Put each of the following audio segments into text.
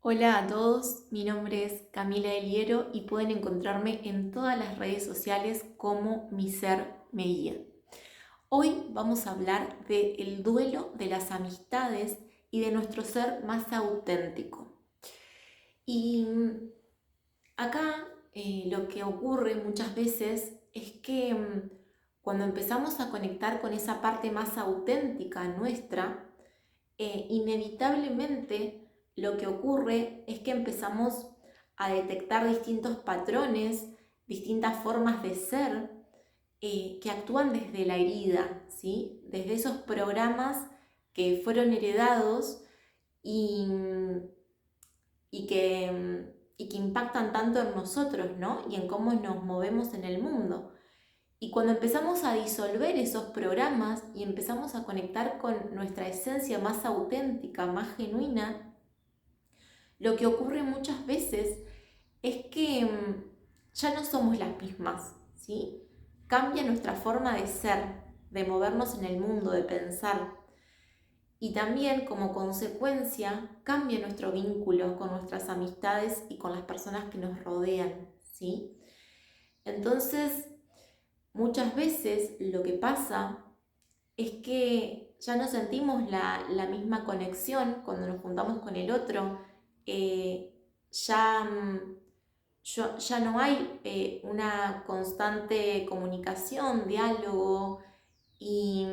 Hola a todos, mi nombre es Camila Eliero y pueden encontrarme en todas las redes sociales como Mi Ser Me Guía. Hoy vamos a hablar del duelo de las amistades y de nuestro ser más auténtico. Y acá lo que ocurre muchas veces es que cuando empezamos a conectar con esa parte más auténtica nuestra, inevitablemente lo que ocurre es que empezamos a detectar distintos patrones, distintas formas de ser que actúan desde la herida, ¿sí? Desde esos programas que fueron heredados y, y que, y que impactan tanto en nosotros, ¿no? Y en cómo nos movemos en el mundo. Y cuando empezamos a disolver esos programas y empezamos a conectar con nuestra esencia más auténtica, más genuina, lo que ocurre muchas veces es que ya no somos las mismas, ¿sí? Cambia nuestra forma de ser, de movernos en el mundo, de pensar. Y también, como consecuencia, cambia nuestro vínculo con nuestras amistades y con las personas que nos rodean, ¿sí? Entonces, muchas veces lo que pasa es que ya no sentimos la misma conexión cuando nos juntamos con el otro. Ya, ya no hay una constante comunicación, diálogo, y,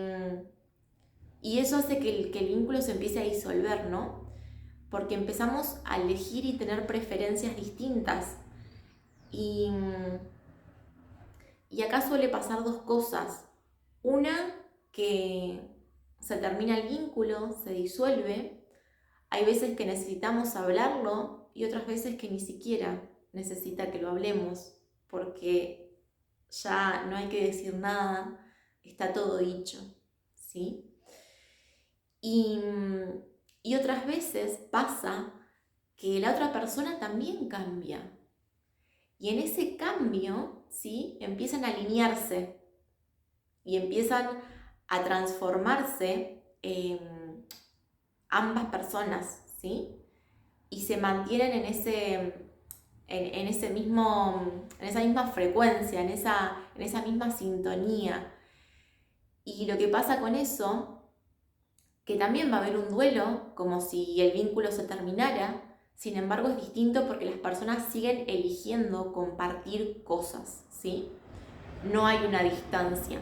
y eso hace que el vínculo se empiece a disolver, ¿no? Porque empezamos a elegir y tener preferencias distintas. Y, y acá suele pasar dos cosas. Una, que se termina el vínculo, se disuelve. Hay veces que necesitamos hablarlo y otras veces que ni siquiera necesita que lo hablemos, porque ya no hay que decir nada, está todo dicho, ¿sí? Y, y otras veces pasa que la otra persona también cambia. Y en ese cambio, ¿sí? Empiezan a alinearse y empiezan a transformarse ambas personas, ¿sí? Y se mantienen en ese mismo, en esa misma frecuencia, en esa misma sintonía. Y lo que pasa con eso, que también va a haber un duelo, como si el vínculo se terminara, sin embargo es distinto porque las personas siguen eligiendo compartir cosas, ¿sí? No hay una distancia.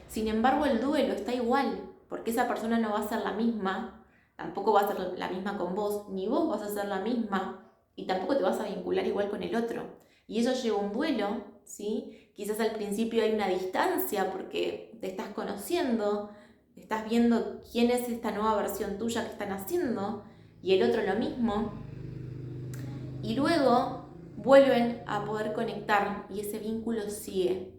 Sin embargo, el duelo está igual, porque esa persona no va a ser la misma, tampoco va a ser la misma con vos, ni vos vas a ser la misma, y tampoco te vas a vincular igual con el otro. Y eso lleva a un duelo, ¿sí? Quizás al principio hay una distancia porque te estás conociendo, estás viendo quién es esta nueva versión tuya que están haciendo, y el otro lo mismo, y luego vuelven a poder conectar y ese vínculo sigue.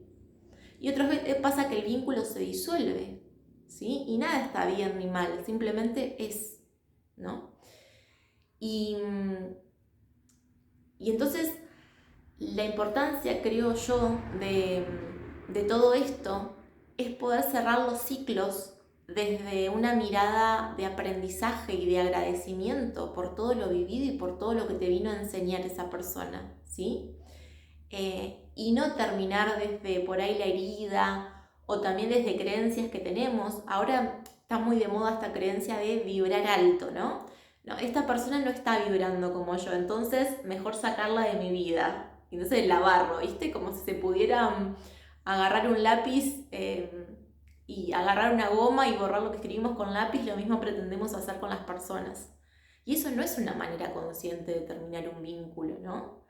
Y otras veces pasa que el vínculo se disuelve, ¿sí? Y nada está bien ni mal, simplemente es, ¿no? Y, y entonces la importancia, creo yo, de todo esto es poder cerrar los ciclos desde una mirada de aprendizaje y de agradecimiento por todo lo vivido y por todo lo que te vino a enseñar esa persona, ¿sí? Y no terminar desde por ahí la herida o también desde creencias que tenemos. Ahora está muy de moda esta creencia de vibrar alto, ¿no? No, esta persona no está vibrando como yo, entonces mejor sacarla de mi vida. Y entonces la barro, ¿viste? Como si se pudiera agarrar un lápiz y agarrar una goma y borrar lo que escribimos con lápiz, lo mismo pretendemos hacer con las personas. Y eso no es una manera consciente de terminar un vínculo, ¿no?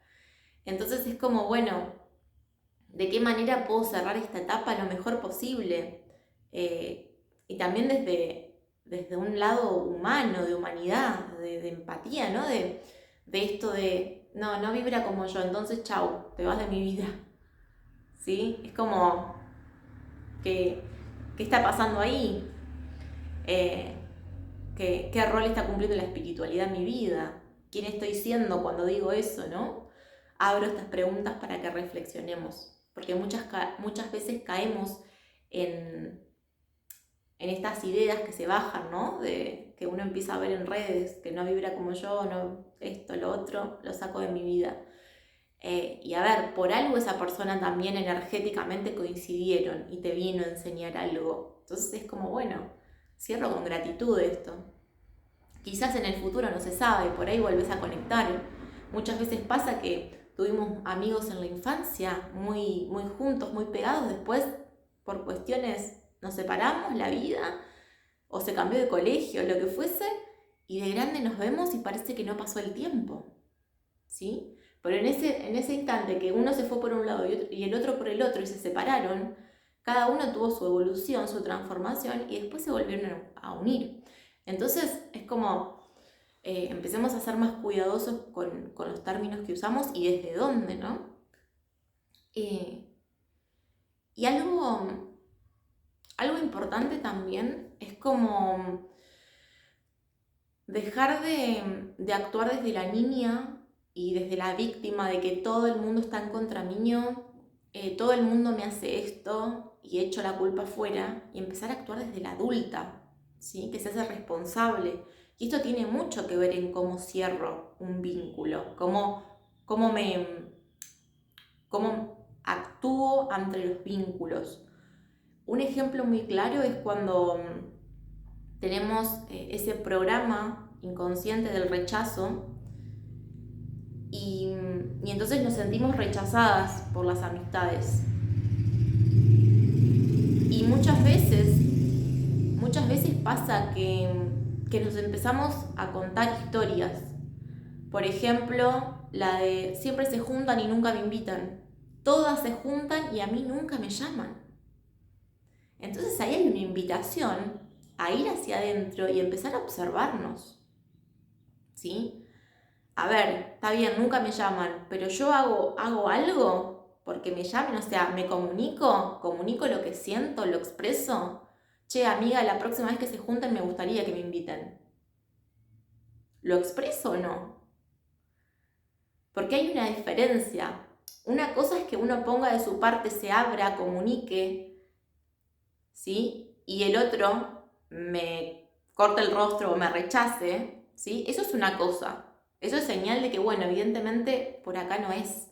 Entonces es como, bueno, ¿de qué manera puedo cerrar esta etapa lo mejor posible? Y también desde un lado humano, de humanidad, de empatía, ¿no? De esto de, no, no vibra como yo, entonces chau, te vas de mi vida. ¿Sí? Es como, ¿qué, qué está pasando ahí? Eh, ¿Qué rol está cumpliendo la espiritualidad en mi vida? ¿Quién estoy siendo cuando digo eso, no? Abro estas preguntas para que reflexionemos, porque muchas veces caemos en, en estas ideas que se bajan, ¿no? De que uno empieza a ver en redes, que no vibra como yo, no esto, lo otro, lo saco de mi vida. Y a ver, por algo esa persona también energéticamente coincidieron y te vino a enseñar algo. Entonces es como, bueno, cierro con gratitud esto. Quizás en el futuro no se sabe, por ahí volvés a conectar. Muchas veces pasa que tuvimos amigos en la infancia muy, muy juntos, muy pegados, después por cuestiones nos separamos, la vida, o se cambió de colegio, lo que fuese, y de grande nos vemos y parece que no pasó el tiempo, ¿sí? Pero en ese instante que uno se fue por un lado y el otro por el otro y se separaron, cada uno tuvo su evolución, su transformación y después se volvieron a unir. Entonces es como empecemos a ser más cuidadosos con los términos que usamos y desde dónde, ¿no? Y algo importante también es como dejar de actuar desde la niña y desde la víctima de que todo el mundo está en contra mío, todo el mundo me hace esto y echo la culpa afuera, y empezar a actuar desde la adulta, ¿sí? Que se hace responsable. Y esto tiene mucho que ver en cómo cierro un vínculo, cómo actúo ante los vínculos. Un ejemplo muy claro es cuando tenemos ese programa inconsciente del rechazo y entonces nos sentimos rechazadas por las amistades. Y muchas veces pasa que nos empezamos a contar historias. Por ejemplo, la de siempre se juntan y nunca me invitan. Todas se juntan y a mí nunca me llaman. Entonces ahí hay una invitación a ir hacia adentro y empezar a observarnos, ¿sí? A ver, está bien, nunca me llaman, pero yo hago algo porque me llamen, o sea, me comunico lo que siento, lo expreso. Che, amiga, la próxima vez que se junten me gustaría que me inviten. ¿Lo expreso o no? Porque hay una diferencia. Una cosa es que uno ponga de su parte, se abra, comunique, ¿sí? Y el otro me corte el rostro o me rechace, ¿sí? Eso es una cosa. Eso es señal de que, bueno, evidentemente por acá no es.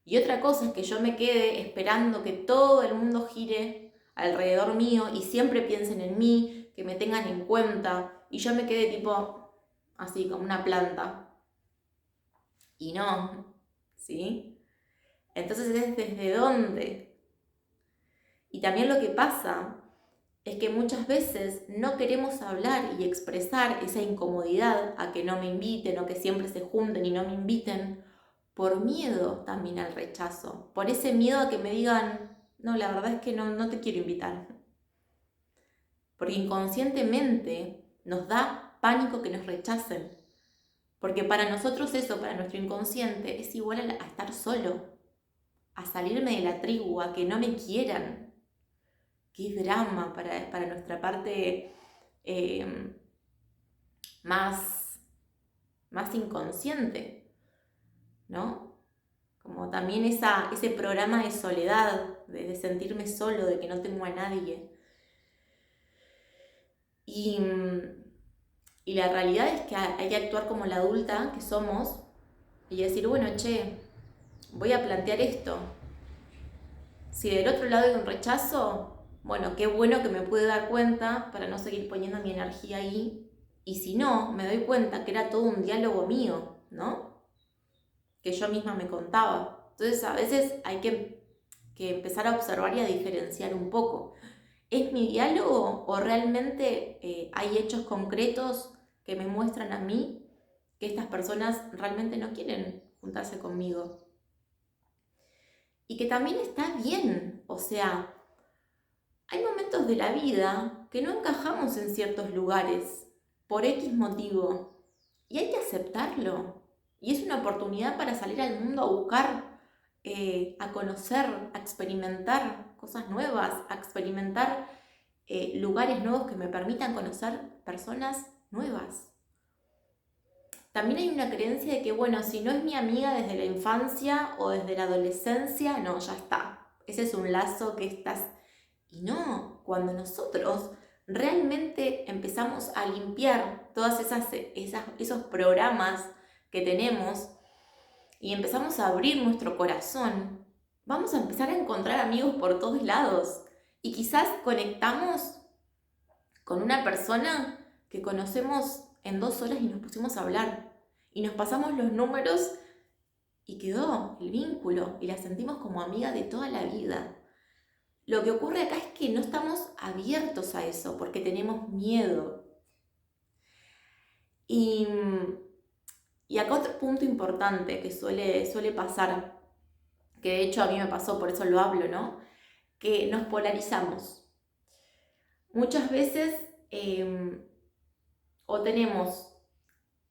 Y otra cosa es que yo me quede esperando que todo el mundo gire alrededor mío y siempre piensen en mí, que me tengan en cuenta, y yo me quede tipo así, como una planta. Y no, ¿sí? Entonces es desde dónde. Y también lo que pasa es que muchas veces no queremos hablar y expresar esa incomodidad a que no me inviten o que siempre se junten y no me inviten, por miedo también al rechazo, por ese miedo a que me digan, no, la verdad es que no te quiero invitar. Porque inconscientemente nos da pánico que nos rechacen. Porque para nosotros eso, para nuestro inconsciente, es igual a estar solo, a salirme de la tribu, a que no me quieran. Qué drama para nuestra parte más inconsciente, ¿no? Como también ese programa de soledad, de sentirme solo, de que no tengo a nadie. Y la realidad es que hay que actuar como la adulta que somos y decir, bueno, che, voy a plantear esto. Si del otro lado hay un rechazo, bueno, qué bueno que me pude dar cuenta para no seguir poniendo mi energía ahí. Y si no, me doy cuenta que era todo un diálogo mío, ¿no? Que yo misma me contaba. Entonces a veces hay que empezar a observar y a diferenciar un poco. ¿Es mi diálogo o realmente hay hechos concretos que me muestran a mí que estas personas realmente no quieren juntarse conmigo? Y que también está bien, o sea, hay momentos de la vida que no encajamos en ciertos lugares por X motivo y hay que aceptarlo. Y es una oportunidad para salir al mundo a buscar, a conocer, a experimentar cosas nuevas, a experimentar lugares nuevos que me permitan conocer personas nuevas. También hay una creencia de que, bueno, si no es mi amiga desde la infancia o desde la adolescencia, no, ya está. Ese es un lazo que estás... Y no, cuando nosotros realmente empezamos a limpiar todas esos programas que tenemos y empezamos a abrir nuestro corazón, vamos a empezar a encontrar amigos por todos lados. Y quizás conectamos con una persona que conocemos en 2 horas y nos pusimos a hablar. Y nos pasamos los números y quedó el vínculo y la sentimos como amiga de toda la vida. Lo que ocurre acá es que no estamos abiertos a eso porque tenemos miedo. Y acá otro punto importante que suele pasar, que de hecho a mí me pasó, por eso lo hablo, ¿no? Que nos polarizamos. Muchas veces o tenemos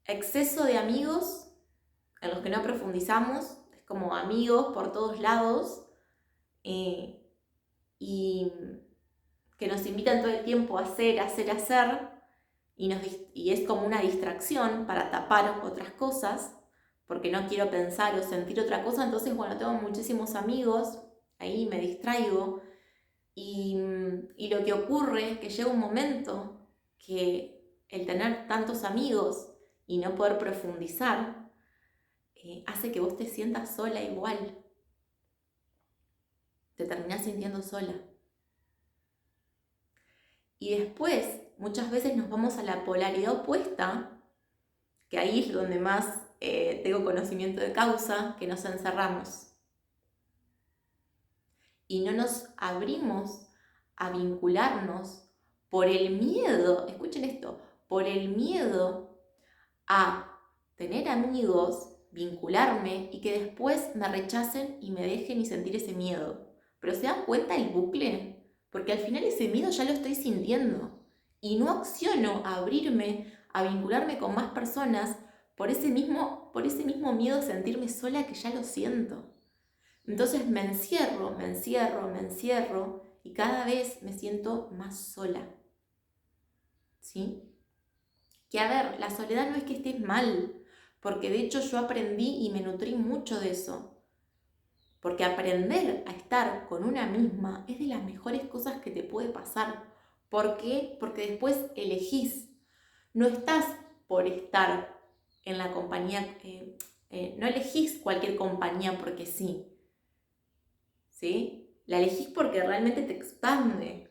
exceso de amigos en los que no profundizamos, es como amigos por todos lados, y que nos invitan todo el tiempo a hacer, y es como una distracción para tapar otras cosas, porque no quiero pensar o sentir otra cosa, entonces bueno, tengo muchísimos amigos, ahí me distraigo, y lo que ocurre es que llega un momento que el tener tantos amigos y no poder profundizar, hace que vos te sientas sola igual. Te terminás sintiendo sola. Y después, muchas veces nos vamos a la polaridad opuesta, que ahí es donde más tengo conocimiento de causa, que nos encerramos. Y no nos abrimos a vincularnos por el miedo, escuchen esto, por el miedo a tener amigos, vincularme y que después me rechacen y me dejen y sentir ese miedo. Pero ¿se dan cuenta el bucle? Porque al final ese miedo ya lo estoy sintiendo y no acciono a abrirme, a vincularme con más personas por ese mismo miedo a sentirme sola que ya lo siento. Entonces me encierro y cada vez me siento más sola. ¿Sí? Que a ver, la soledad no es que estés mal, porque de hecho yo aprendí y me nutrí mucho de eso. Porque aprender a estar con una misma es de las mejores cosas que te puede pasar. ¿Por qué? Porque después elegís. No estás por estar en la compañía, no elegís cualquier compañía porque sí. ¿Sí? La elegís porque realmente te expande,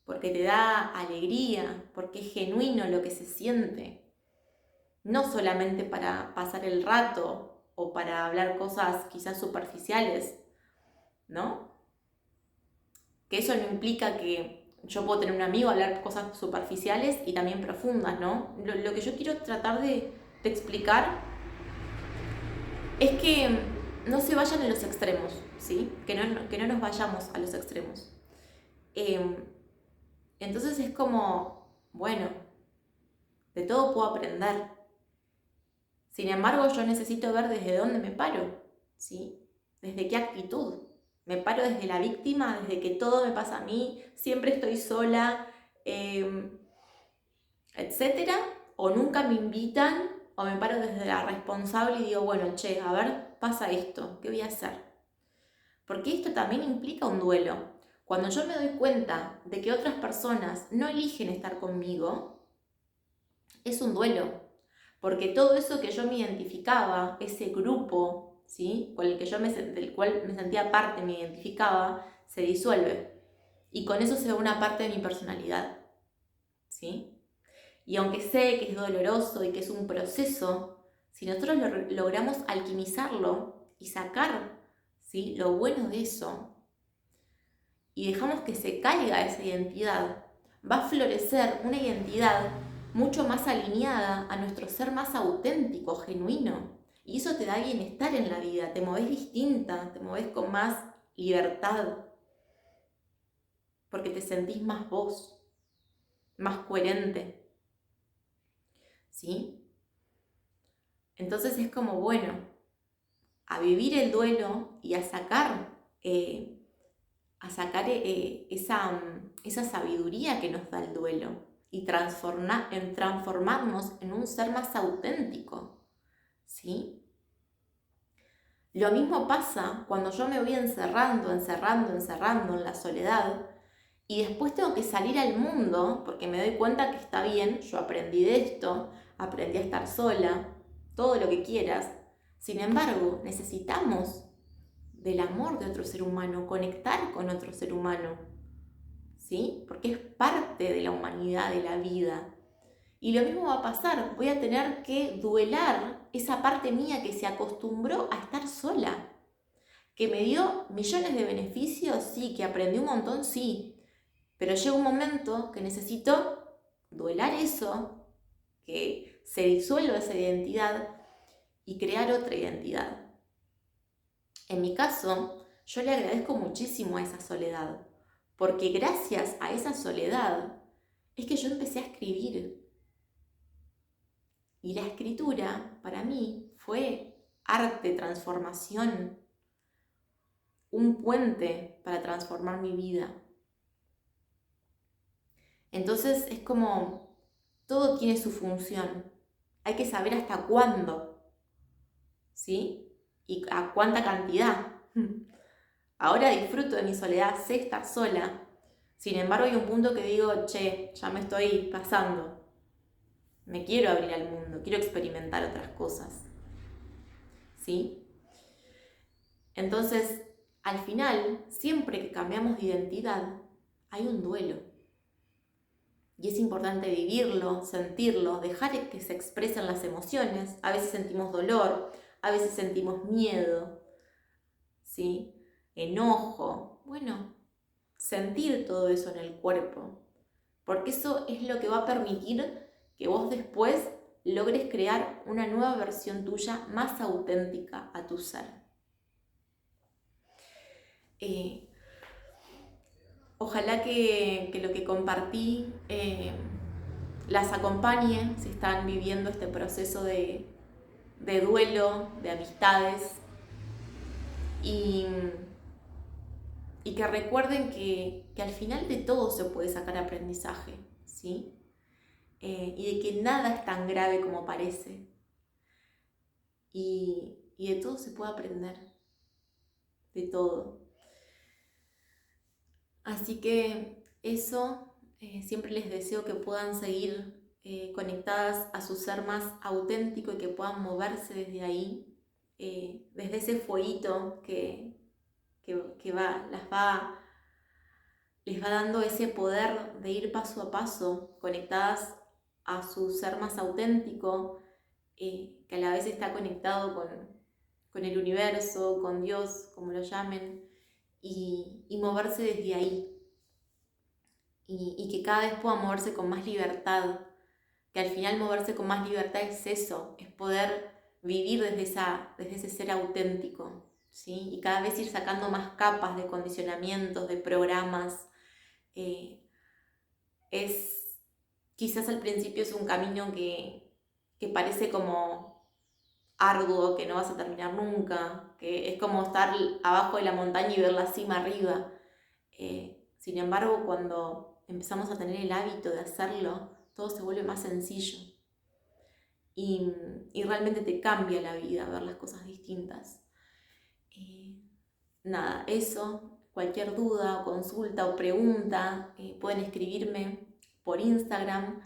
porque te da alegría, porque es genuino lo que se siente. No solamente para pasar el rato o para hablar cosas quizás superficiales, ¿no? Que eso no implica que yo puedo tener un amigo, hablar cosas superficiales y también profundas, ¿no? Lo que yo quiero tratar de explicar es que no se vayan a los extremos, ¿sí? Que no nos vayamos a los extremos. Entonces es como, bueno, de todo puedo aprender. Sin embargo, yo necesito ver desde dónde me paro, ¿sí? Desde qué actitud. Me paro desde la víctima, desde que todo me pasa a mí, siempre estoy sola, etcétera, o nunca me invitan, o me paro desde la responsable y digo, bueno, che, a ver, pasa esto, ¿qué voy a hacer? Porque esto también implica un duelo. Cuando yo me doy cuenta de que otras personas no eligen estar conmigo, es un duelo. Porque todo eso que yo me identificaba, ese grupo, ¿sí? Con el que del cual me sentía parte, me identificaba, se disuelve. Y con eso se va una parte de mi personalidad, ¿sí? Y aunque sé que es doloroso y que es un proceso, si nosotros logramos alquimizarlo y sacar, ¿sí?, lo bueno de eso, y dejamos que se caiga esa identidad, va a florecer una identidad mucho más alineada a nuestro ser más auténtico, genuino. Y eso te da bienestar en la vida, te movés distinta, te movés con más libertad, porque te sentís más vos, más coherente. ¿Sí? Entonces es como, bueno, a vivir el duelo y a sacar esa sabiduría que nos da el duelo y transformarnos en un ser más auténtico, ¿sí? Lo mismo pasa cuando yo me voy encerrando en la soledad y después tengo que salir al mundo porque me doy cuenta que está bien, yo aprendí de esto, aprendí a estar sola, todo lo que quieras. Sin embargo, necesitamos del amor de otro ser humano, conectar con otro ser humano, ¿sí? Porque es parte de la humanidad, de la vida. Y lo mismo va a pasar, voy a tener que duelar esa parte mía que se acostumbró a estar sola, que me dio millones de beneficios, sí, que aprendí un montón, sí, pero llega un momento que necesito duelar eso, que se disuelva esa identidad y crear otra identidad. En mi caso, yo le agradezco muchísimo a esa soledad, porque gracias a esa soledad es que yo empecé a escribir. Y la escritura, para mí, fue arte, transformación, un puente para transformar mi vida. Entonces es como, todo tiene su función. Hay que saber hasta cuándo, ¿sí? Y a cuánta cantidad. Ahora disfruto de mi soledad, sé estar sola. Sin embargo, hay un punto que digo, che, ya me estoy pasando. Me quiero abrir al mundo, quiero experimentar otras cosas. ¿Sí? Entonces, al final, siempre que cambiamos de identidad, hay un duelo. Y es importante vivirlo, sentirlo, dejar que se expresen las emociones. A veces sentimos dolor, a veces sentimos miedo, ¿sí? Enojo. Bueno, sentir todo eso en el cuerpo. Porque eso es lo que va a permitir que vos después logres crear una nueva versión tuya más auténtica a tu ser. Ojalá que lo que compartí las acompañe si están viviendo este proceso de duelo, de amistades, y que recuerden que al final de todo se puede sacar aprendizaje, ¿sí? Y de que nada es tan grave como parece, y de todo se puede aprender, de todo. Así que eso, siempre les deseo que puedan seguir conectadas a su ser más auténtico y que puedan moverse desde ahí, desde ese fueguito que les va dando ese poder de ir paso a paso, conectadas a su ser más auténtico, que a la vez está conectado con el universo, con Dios, como lo llamen, y moverse desde ahí. Y que cada vez pueda moverse con más libertad, que al final moverse con más libertad es eso, es poder vivir desde ese ser auténtico, ¿sí? Y cada vez ir sacando más capas de condicionamientos, de programas. Quizás al principio es un camino que parece como arduo, que no vas a terminar nunca, que es como estar abajo de la montaña y ver la cima arriba. Sin embargo, cuando empezamos a tener el hábito de hacerlo, todo se vuelve más sencillo. Y realmente te cambia la vida ver las cosas distintas. Nada, eso, cualquier duda, o consulta o pregunta, pueden escribirme por Instagram,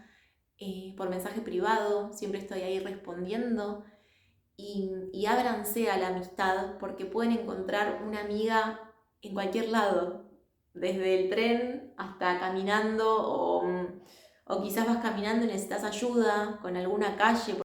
por mensaje privado, siempre estoy ahí respondiendo. Y ábranse a la amistad, porque pueden encontrar una amiga en cualquier lado, desde el tren hasta caminando, o quizás vas caminando y necesitas ayuda con alguna calle